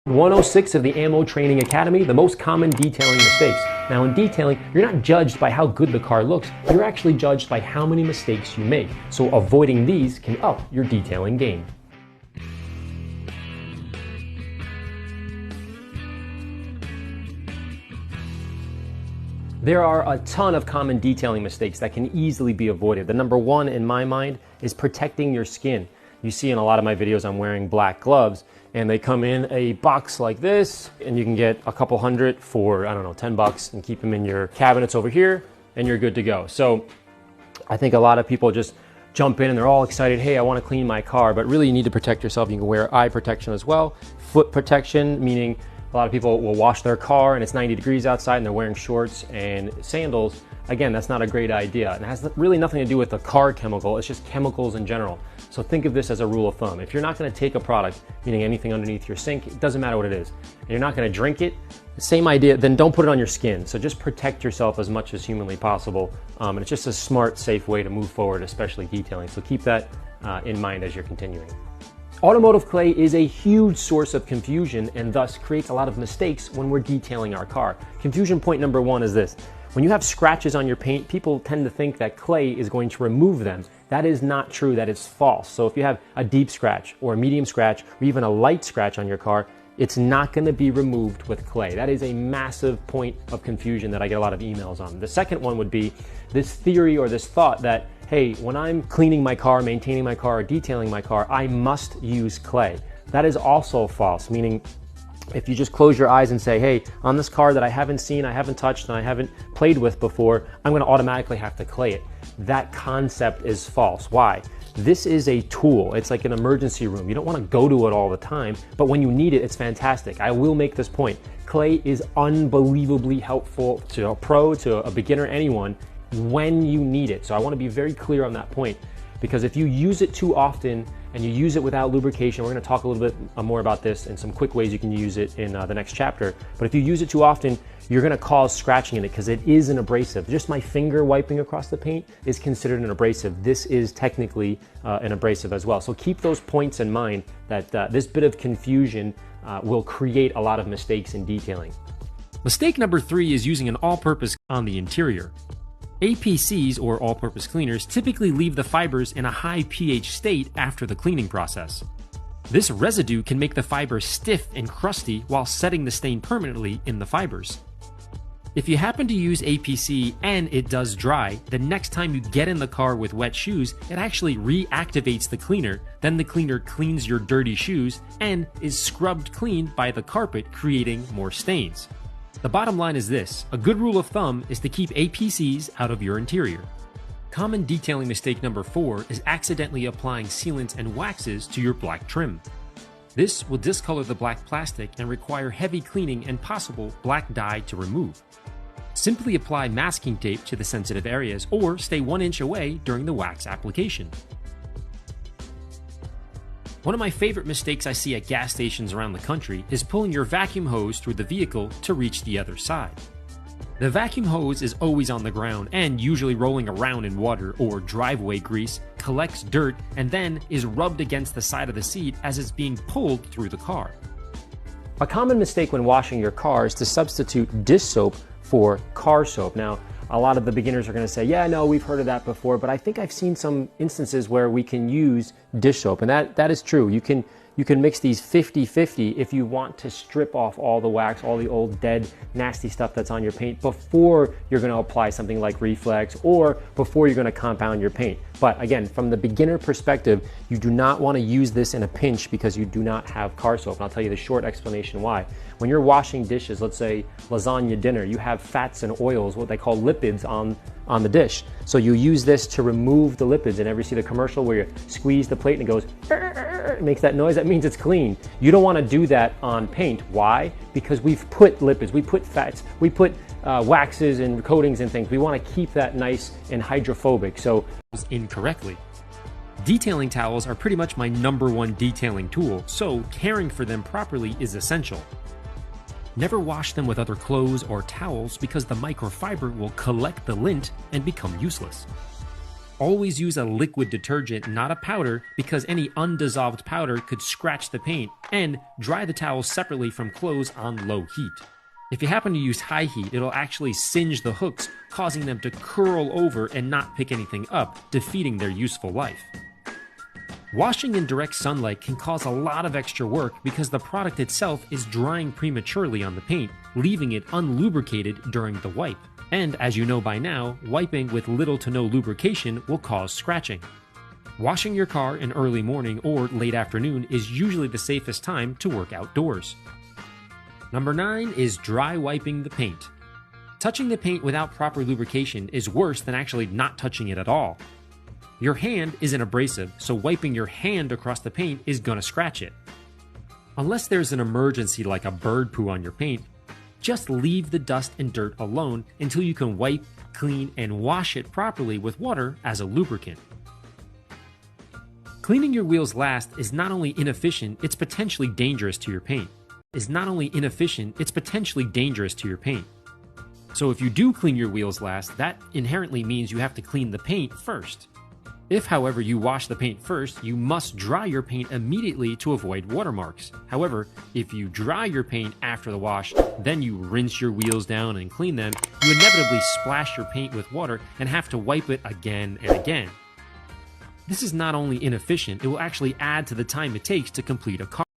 106 of the Ammo Training Academy, the most common detailing mistakes. Now in detailing, you're not judged by how good the car looks, you're actually judged by how many mistakes you make. So avoiding these can up your detailing game. There are a ton of common detailing mistakes that can easily be avoided. The number one in my mind is protecting your skin. You see in a lot of my videos I'm wearing black gloves, and they come in a box like this, and you can get a couple hundred for, I don't know, 10 bucks and keep them in your cabinets over here, and you're good to go. So I think a lot of people just jump in and they're all excited, hey, I want to clean my car, but really you need to protect yourself. You can wear eye protection as well. Foot protection, meaning a lot of people will wash their car and it's 90 degrees outside and they're wearing shorts and sandals. Again, that's not a great idea. And it has really nothing to do with the car chemical, it's just chemicals in general. So think of this as a rule of thumb. If you're not gonna take a product, meaning anything underneath your sink, it doesn't matter what it is, and you're not gonna drink it, same idea, then don't put it on your skin. So just protect yourself as much as humanly possible. And it's just a smart, safe way to move forward, especially detailing. So keep that in mind as you're continuing. Automotive clay is a huge source of confusion and thus creates a lot of mistakes when we're detailing our car. Confusion point number one is this. When you have scratches on your paint, people tend to think that clay is going to remove them. That is not true, that is false. So if you have a deep scratch or a medium scratch or even a light scratch on your car, it's not gonna be removed with clay. That is a massive point of confusion that I get a lot of emails on. The second one would be this theory or this thought that, hey, when I'm cleaning my car, maintaining my car, or detailing my car, I must use clay. That is also false, meaning if you just close your eyes and say, hey, on this car that I haven't seen, I haven't touched, and I haven't played with before, I'm gonna automatically have to clay it. That concept is false. Why? This is a tool. It's like an emergency room. You don't wanna go to it all the time, but when you need it, it's fantastic. I will make this point. Clay is unbelievably helpful to a pro, to a beginner, anyone, when you need it. So I wanna be very clear on that point, because if you use it too often and you use it without lubrication, we're gonna talk a little bit more about this and some quick ways you can use it in the next chapter. But if you use it too often, you're gonna cause scratching in it because it is an abrasive. Just my finger wiping across the paint is considered an abrasive. This is technically an abrasive as well. So keep those points in mind that this bit of confusion will create a lot of mistakes in detailing. Mistake number 3 is using an all-purpose on the interior. APCs, or all-purpose cleaners, typically leave the fibers in a high pH state after the cleaning process. This residue can make the fibers stiff and crusty while setting the stain permanently in the fibers. If you happen to use APC and it does dry, the next time you get in the car with wet shoes, it actually reactivates the cleaner, then the cleaner cleans your dirty shoes and is scrubbed clean by the carpet, creating more stains. The bottom line is this: a good rule of thumb is to keep APCs out of your interior. Common detailing mistake number 4 is accidentally applying sealants and waxes to your black trim. This will discolor the black plastic and require heavy cleaning and possible black dye to remove. Simply apply masking tape to the sensitive areas or stay 1 inch away during the wax application. One of my favorite mistakes I see at gas stations around the country is pulling your vacuum hose through the vehicle to reach the other side. The vacuum hose is always on the ground and usually rolling around in water or driveway grease, collects dirt, and then is rubbed against the side of the seat as it's being pulled through the car. A common mistake when washing your car is to substitute dish soap for car soap. Now, a lot of the beginners are gonna say, yeah, no, we've heard of that before, but I think I've seen some instances where we can use dish soap, and that is true. You can mix these 50-50 if you want to strip off all the wax, all the old dead nasty stuff that's on your paint before you're gonna apply something like Reflex or before you're gonna compound your paint. But again, from the beginner perspective, you do not wanna use this in a pinch because you do not have car soap. And I'll tell you the short explanation why. When you're washing dishes, let's say lasagna dinner, you have fats and oils, what they call lipids on the dish. So you use this to remove the lipids, and ever see the commercial where you squeeze the plate and it goes, it makes that noise? That means it's clean. You don't want to do that on paint. Why? Because we've put lipids, we put fats, we put waxes and coatings and things. We want to keep that nice and hydrophobic. So incorrectly. Detailing towels are pretty much my #1 detailing tool, so caring for them properly is essential. Never wash them with other clothes or towels because the microfiber will collect the lint and become useless. Always use a liquid detergent, not a powder, because any undissolved powder could scratch the paint, and dry the towels separately from clothes on low heat. If you happen to use high heat, it'll actually singe the hooks, causing them to curl over and not pick anything up, defeating their useful life. Washing in direct sunlight can cause a lot of extra work because the product itself is drying prematurely on the paint, leaving it unlubricated during the wipe. And as you know by now, wiping with little to no lubrication will cause scratching. Washing your car in early morning or late afternoon is usually the safest time to work outdoors. Number 9 is dry wiping the paint. Touching the paint without proper lubrication is worse than actually not touching it at all. Your hand is an abrasive, so wiping your hand across the paint is gonna scratch it. Unless there's an emergency like a bird poo on your paint, just leave the dust and dirt alone until you can wipe, clean, and wash it properly with water as a lubricant. Cleaning your wheels last is not only inefficient, it's potentially dangerous to your paint. So if you do clean your wheels last, that inherently means you have to clean the paint first. If, however, you wash the paint first, you must dry your paint immediately to avoid watermarks. However, if you dry your paint after the wash, then you rinse your wheels down and clean them, you inevitably splash your paint with water and have to wipe it again and again. This is not only inefficient, it will actually add to the time it takes to complete a car.